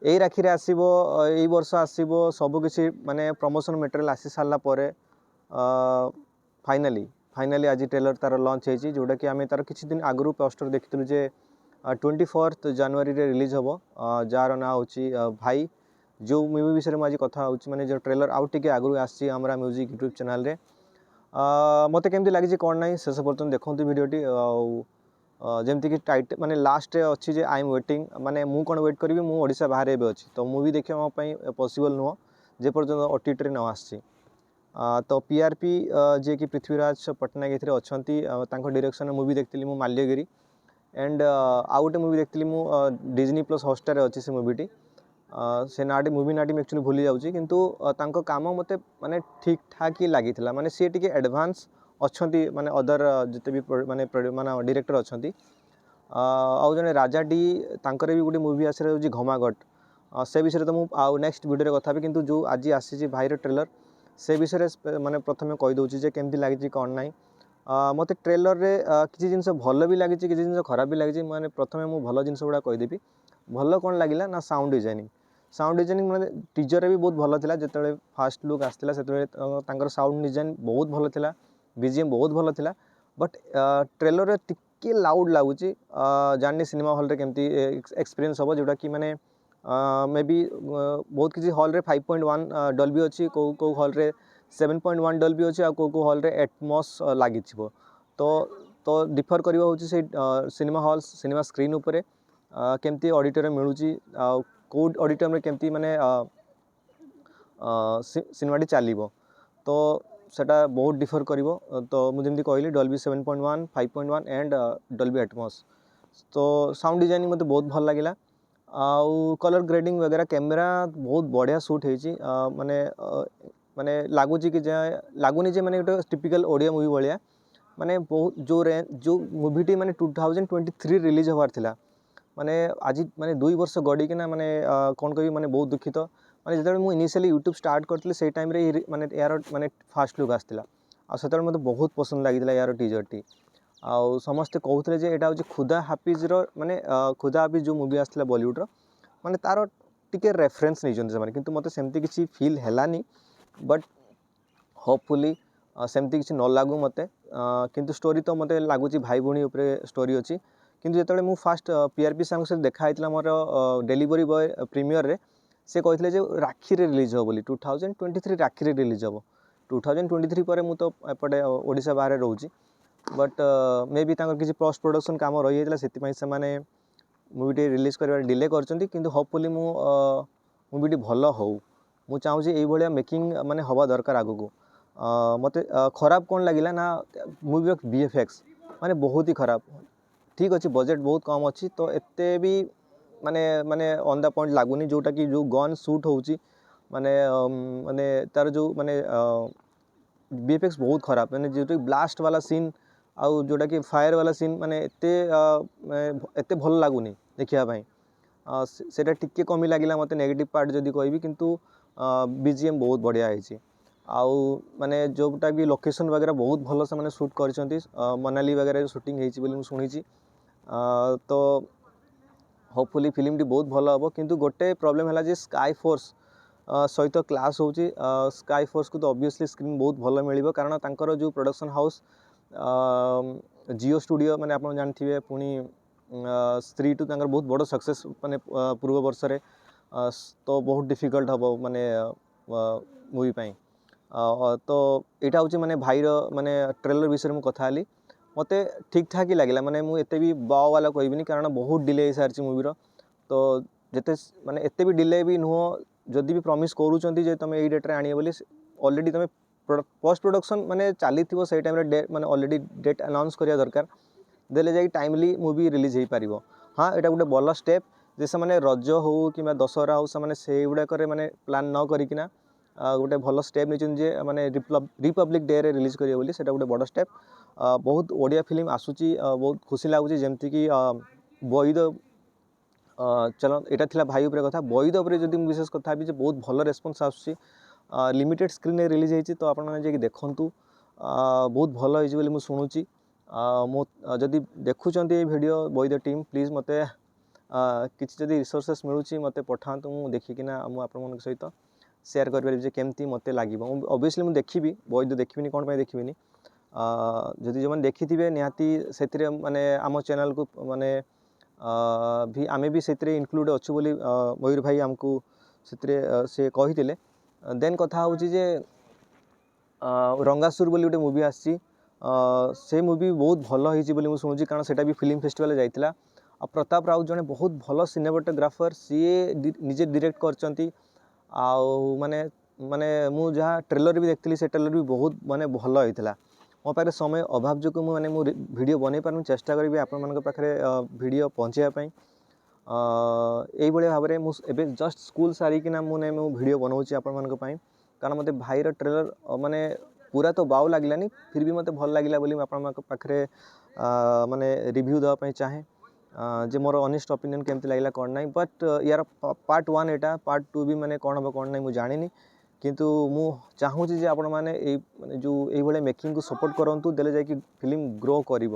यही राखी आसो यही वर्ष आसो सबकि माने प्रमोशन मटेरियल आसी सारा पर फाइनाली आज ट्रेलर तार लॉन्च होती जोटा कि आम तार किसी दिन आगु पोस्टर देखी जे 24 जनवरी रे रिलीज हम जार ना हूँ भाई जो मूवी विषय में आज कथा माने जो ट्रेलर आउ टे आगु आसी म्यूजिक यूट्यूब चैनल रे मत केमती लगी कौन ना शेष पर्यटन देखते भिडटी जमती कि टाइट माने लास्ट अच्छी जे आई एम वेटिंग माने मु कौन वेट करी मु ओडिशा बाहर एबे अच्छी तो मूवी देखा मोपाई पॉसिबल नुह जे पर्यटन ओटीटी न आसी तो पीआरपी जे कि पृथ्वीराज पट्टनायक ये अच्छा डायरेक्शन मूवी देखती मु माल्यगिरी एंड आउ गोटे मूवी देखती मु डिज्नी प्लस हॉटस्टार अच्छी से मूवीटी से नाटी मूवी नाटी एक्चुअली भूली जाऊँगी किंतु काम मत माने ठीक ठाक ही लगी माने सी टी एडवांस अच्छा माने अदर जिते भी माने डायरेक्टर अच्छा आउ जने राजा डी तांकर भी गोटे मूवी आस घमागट से विषय तो मुझे नेक्स्ट वीडियो कथा किंतु जो आज आसी भाईर ट्रेलर से विषय माने प्रथम कहीदे केमती लगी कौन ना मत ट्रेलर रे किसी जिनस भल भी लगी किसी जिन खराब भी लगी माने प्रथम मुझे भल जिन गुड़ा कहीदेवी भल कौन लगे ना साउंड डिजाइनिंग माने टीजर भी बहुत भल था जो फास्ट लुक आसला से साउंड डिजाइन बहुत भल था बीजीएम बहुत भल था बट ट्रेलर टिके लाउड लगुच जानी सिनेमा हॉल रे केमती एक्सपीरियंस हम जोटा कि माने मे बी बहुत किसी हॉल रे 5.1 डॉल्बी अच्छी कौ हॉल रे 7.1 डॉल्बी अच्छी आ कौ हॉल रे एटमॉस लगी तो डिफर करवा हूँ से सिनेमा हॉल सिनेमा स्क्रीन उपरे केमती ऑडिटोरियम मिलूँ कौ ऑडिटोरियम केमती माने सिनेमाटी चलो तो सेटा बहुत डिफर करिवो तो मुझे कहली डॉल्बी 7.1 5.1 एंड डॉल्बी एटमॉस तो साउंड डिजाइनिंग मत बहुत भल लगिला आउ कलर ग्रेडिंग वगैरह कैमेरा बहुत बढ़िया शूट होती माने माने लगुच कि लगुनि जे माने गोटे टिपिकल ओडिया मूवी भाया माने बहुत जो मूवीटी माने 2023 रिलीज होवार थिला माने आज माने 2 वर्ष गड़ी कि ना माने कौन कह माने बहुत दुखित माने जो मुझे इनिशियली यूट्यूब स्टार्ट करती से टाइम रे माने यार माने फास्ट लुक आसला आते मत बहुत पसंद लगी यार टीजरटी आउ समस्ते कहते हैं यहाँ हूँ खुदा हाफिज माने खुदा हाफिज जो मूवी आसला बॉलीवुड माने तार टिके रेफरेन्स नहीं किंतु मत सेमती किसी फील हैलानी बट होपफुली सेमती किसी न लागू मत किंतु स्टोरी तो मत लगुच भाई भौणी स्टोरी अच्छी किंतु जो मुझे फास्ट पीआरपी सांग से देखाई मोर डेलीवरी बॉय प्रीमियर रे से कहते जो राखी रे रिलीज हो बोली 2023 राखी रे रिलीज हम 2023 पर मुझे तो एपटे ओडिशा बाहर रोची बट मे बी किसी पोस्ट प्रोडक्शन काम रही है से माने मूवीटी रिलीज कर डिले कर होपफुली मूवीटी भल हो मु चाहूँ ये मेकिंग माने हवा दरकार आगु को मत खराब कौन लगिला ना मूवी बीएफएक्स माने बहुत ही खराब ठीक अच्छे बजेट बहुत कम अच्छी तो एते भी माने माने ऑन द पॉइंट लगुनि जोटा कि जो गन शूट होची माने माने तार जो माने बीएफएक्स बहुत खराब माने जो ब्लास्ट वाला सीन आउ जोटा कि फायर वाला सीन माने एते भल लगुनि देखापी सेटा टिके कमी लगिला मत नेगेटिव पार्ट जदि कहबी किंतु बीजीएम बहुत बढ़िया है आउ माने जोटा भी लोकेशन वगैरह बहुत भल से माने शूट कर मनाली वगैरह शूटिंग होती शुणी तो होपफुली फिल्म टी बहुत भल हम किंतु गोटे प्रॉब्लम है जे स्काई फोर्स सहित क्लास हो स्काई फोर्स को तो ऑब्वियसली स्क्रीन बहुत भल मिल कारण तांकर जो प्रोडक्शन हाउस जियो स्टूडियो माने आप जानते पुणी स्त्री टू बहुत बड़ सक्सेस माने पूर्व वर्ष रे तो बहुत डिफिकल्ट हम माने मूवी पाई तो यहाँ हूँ माने भाईर माने ट्रेलर विषय में कथा मत ठीक ठाक ही लगे माने मुझे भी बाओ वाला कहबी कारण बहुत डिले हो सारी मूवीर तो जिते माने एते भी डिले भी नुह जदि भी प्रमिश करूँ तुम ये डेट्रे आने बोली ऑलरेडी तुम पोस्ट प्रोडक्शन माने चली से टाइम माने ऑलरेडी डेट अनाउंस करिया दरकार देले जाई टाइमली मूवी रिलीज हो पार हाँ यहाँ गोटे भल स्टेप जे से माने रज हो कि दशहरा हो से गुड़ाक माने प्लान न करिकिना गोटे भल स्टेप नहीं माने रिपब्लिक डे रे रिलीज करिए बोली सेटा गोटे बड़ स्टेप बहुत ओडिया फिल्म आसूची बहुत खुशी लगुच जमती कि बईद चलो यहाँ थिला भाई उपरे कथा बईद उपरे जदि विशेष कथा भी बहुत भल रेस्पॉन्स आसूची लिमिटेड स्क्रीन रे रिलीज होती तो आपन मैंने देखु बहुत भल होती मुझे शुणुची जदि देखुं ये वीडियो बईद टीम प्लीज मते କିଛି ଯଦି ରିସୋର୍सेस ମିଳୁଛି ମୋତେ ପଠାନ୍ତୁ, ମୁଁ ଦେଖିକିନା ମୁଁ ଆପଣମାନଙ୍କ ସହିତ ସେୟାର କରିପାରିବି ଯେ କେମିତି ମୋତେ ଲାଗିବ। ମୁଁ ଅବଭିୟସଲି ମୁଁ ଦେଖିବି, ବୈଦ ଦେଖିବିନି କ'ଣ ପାଇଁ ଦେଖିବିନି। ଯଦି ଯେଉଁମାନେ ଦେଖିଥିବେ ନିହାତି ସେଥିରେ ମାନେ ଆମ ଚ୍ୟାନେଲକୁ ମାନେ ବି ଆମେ ବି ସେଥିରେ ଇନକ୍ଲୁଡ଼ ଅଛୁ ବୋଲି ମୟୂର ଭାଇ ଆମକୁ ସେଥିରେ ସେ କହିଥିଲେ। ଦେନ୍ କଥା ହେଉଛି ଯେ ରଙ୍ଗାସୁର ବୋଲି ଗୋଟେ ମୁଭି ଆସିଛି, ସେ ମୁଭି ବହୁତ ଭଲ ହେଇଛି ବୋଲି ମୁଁ ଶୁଣୁଛି, କାରଣ ସେଇଟା ବି ଫିଲ୍ମ ଫେଷ୍ଟିଭାଲରେ ଯାଇଥିଲା। ଆଉ ପ୍ରତାପ ରାଉତ ଜଣେ ବହୁତ ଭଲ ସିନେମାଟୋଗ୍ରାଫର, ସିଏ ନିଜେ ଡିରେକ୍ଟ କରିଛନ୍ତି। ଆଉ ମାନେ ମାନେ ମୁଁ ଯାହା ଟ୍ରେଲର ବି ଦେଖିଥିଲି ସେ ଟ୍ରେଲର ବି ବହୁତ ମାନେ ଭଲ ହେଇଥିଲା। ମୋ ପାଖରେ ସମୟ ଅଭାବ ଯୋଗୁଁ ମୁଁ ମାନେ ମୁଁ ଭିଡ଼ିଓ ବନେଇ ପାରୁନି, ଚେଷ୍ଟା କରିବି ଆପଣମାନଙ୍କ ପାଖରେ ଭିଡ଼ିଓ ପହଞ୍ଚାଇବା ପାଇଁ। এইভাবে ভাবে ମୁଁ ଏବେ ଜଷ୍ଟ ସ୍କୁଲ ସାରିକିନା ମୁଁ ଭିଡ଼ିଓ ବନାଉଛି ଆପଣମାନଙ୍କ ପାଇଁ, କାରଣ ମୋତେ ଭାଇର ଟ୍ରେଲର ମାନେ ପୁରା ତ ବାଉ ଲାଗିଲାନି, ଫିର୍ ବି ମୋତେ ଭଲ ଲାଗିଲା ବୋଲି ମୁଁ ଆପଣଙ୍କ ପାଖରେ ମାନେ ରିଭ୍ୟୁ ଦେବା ପାଇଁ ଚାହେଁ ଯେ ମୋର ଅନେଷ୍ଟ ଓପିନିଅନ୍ କେମିତି ଲାଗିଲା କ'ଣ ନାହିଁ। ବଟ୍ ୟାର ପାର୍ଟ 1 ଏଇଟା, ପାର୍ଟ 2 ବି ମାନେ କ'ଣ ହେବ କ'ଣ ନାହିଁ ମୁଁ ଜାଣିନି, କିନ୍ତୁ ମୁଁ ଚାହୁଁଛି ଯେ ଆପଣମାନେ ଏଇ ମାନେ ଯେଉଁ ଏଇଭଳିଆ ମେକିଂକୁ ସପୋର୍ଟ କରନ୍ତୁ, ଦେଲେ ଯାଇକି ଫିଲ୍ମ ଗ୍ରୋ କରିବ।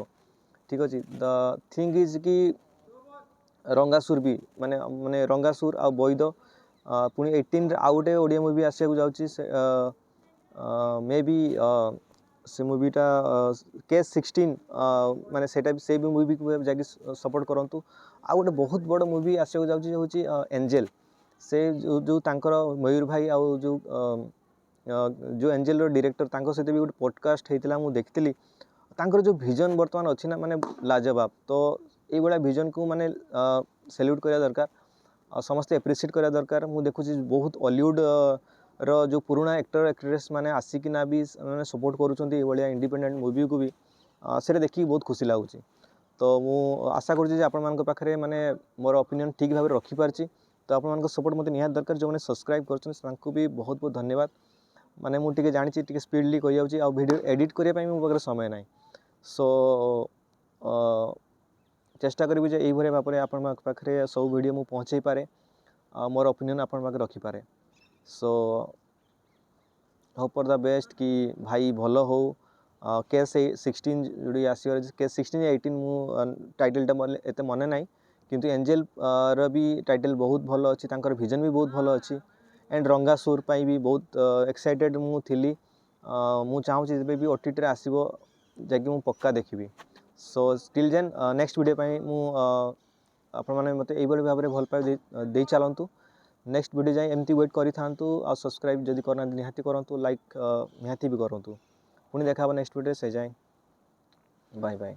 ଠିକ୍ ଅଛି। ଦ ଥିଙ୍ଗ ଇଜ୍ କି ରଙ୍ଗାସୁର ବି ମାନେ ମାନେ ରଙ୍ଗାସୁର ଆଉ ବୈଦ, ପୁଣି 18ରେ ଆଉ ଗୋଟେ ଓଡ଼ିଆ ମୁଭି ଆସିବାକୁ ଯାଉଛି, ସେ ମେ ବି ସେ ମୁଭିଟା କେସ୍ 16, ମାନେ ସେଇଟା ବି ସେଇ ବି ମୁଭିକୁ ଯାଇକି ସପୋର୍ଟ କରନ୍ତୁ। ଆଉ ଗୋଟେ ବହୁତ ବଡ଼ ମୁଭି ଆସିବାକୁ ଯାଉଛି ହେଉଛି ଏଞ୍ଜେଲ। ସେ ଯେଉଁ ତାଙ୍କର ମୟୂର ଭାଇ ଆଉ ଯେଉଁ ଏଞ୍ଜେଲର ଡିରେକ୍ଟର, ତାଙ୍କ ସହିତ ବି ଗୋଟେ ପଡ଼କାଷ୍ଟ ହେଇଥିଲା, ମୁଁ ଦେଖିଥିଲି। ତାଙ୍କର ଯେଉଁ ଭିଜନ୍ ବର୍ତ୍ତମାନ ଅଛି ନା ମାନେ ଲାଜବାବ। ତ এইভাবে ভিଜনକୁ ମାନେ ସେଲ୍ୟୁଟ୍ କରିବା ଦରକାର, ଆଉ ସମସ୍ତେ ଏପ୍ରିସିଏଟ୍ କରିବା ଦରକାର। ମୁଁ ଦେଖୁଛି ବହୁତ ଅଲିଉଡ଼ର ଯେଉଁ ପୁରୁଣା ଆକ୍ଟର ଆକ୍ଟ୍ରେସ୍ ମାନେ ଆସିକିନା ବି ମାନେ ସପୋର୍ଟ କରୁଛନ୍ତି ଏଇଭଳିଆ ଇଣ୍ଡିପେଣ୍ଡେଣ୍ଟ ମୁଭିକୁ ବି, ସେଇଟା ଦେଖିକି ବହୁତ ଖୁସି ଲାଗୁଛି। ତ ମୁଁ ଆଶା କରୁଛି ଯେ ଆପଣମାନଙ୍କ ପାଖରେ ମାନେ ମୋର ଓପିନିଅନ୍ ଠିକ୍ ଭାବରେ ରଖିପାରିଛି। ତ ଆପଣମାନଙ୍କ ସପୋର୍ଟ ମୋତେ ନିହାତି ଦରକାର। ଯେଉଁମାନେ ସବସ୍କ୍ରାଇବ୍ କରୁଛନ୍ତି ତାଙ୍କୁ ବି ବହୁତ ବହୁତ ଧନ୍ୟବାଦ। ମାନେ ମୁଁ ଟିକେ ଜାଣିଛି ଟିକେ ସ୍ପିଡ଼ଲି କହିଯାଉଛି, ଆଉ ଭିଡ଼ିଓ ଏଡ଼ିଟ୍ କରିବା ପାଇଁ ମୋ ପାଖରେ ସମୟ ନାହିଁ। ସୋ ଚେଷ୍ଟା କରିବି ଯେ এইଭଳି ଭାବରେ ଆପଣଙ୍କ ପାଖରେ ସବୁ ଭିଡ଼ିଓ ମୁଁ ପହଞ୍ଚାଇ ପାରେ, ଆଉ ମୋର ଓପିନିଅନ୍ ଆପଣଙ୍କ ପାଖରେ ରଖିପାରେ। So hope for the best କି ଭାଇ ଭଲ ହଉ। କେସ୍ 16 ଯୋଉଠି ଆସିବାର ଅଛି, କେସ୍ 16 या 18 ମୁଁ ଟାଇଟଲ୍ଟା ଏତେ ମନେ ନାହିଁ, କିନ୍ତୁ ଏଞ୍ଜେଲର ବି ଟାଇଟଲ୍ ବହୁତ ଭଲ ଅଛି, ତାଙ୍କର ଭିଜନ୍ ବି ବହୁତ ଭଲ ଅଛି। ଆଣ୍ଡ ରଙ୍ଗାସୁର ପାଇଁ ବି ବହୁତ ଏକ୍ସାଇଟେଡ଼ ମୁଁ ଥିଲି। ମୁଁ ଚାହୁଁଛି ଯେବେ ବି OTTରେ ଆସିବ ଯାଇକି ମୁଁ ପକ୍କା ଦେଖିବି। ସୋ ଷ୍ଟିଲ୍ ଦେନ୍ ନେକ୍ସଟ ଭିଡ଼ିଓ ପାଇଁ ମୁଁ ଆପଣମାନେ ମୋତେ ଏଇଭଳି ଭାବରେ ଭଲ ପାଇ ଦେଇ ଚାଲନ୍ତୁ। ନେକ୍ସଟ ଭିଡ଼ିଓ ଯାଏଁ ଏମିତି ୱେଟ୍ କରିଥାନ୍ତୁ, ଆଉ ସବସ୍କ୍ରାଇବ୍ ଯଦି କରିନାହାନ୍ତି ନିହାତି କରନ୍ତୁ, ଲାଇକ୍ ନିହାତି ବି କରନ୍ତୁ। ପୁଣି ଦେଖା ହେବ ନେକ୍ସଟ ଭିଡ଼ିଓ, ସେ ଯାଏଁ ବାଏ ବାଏ।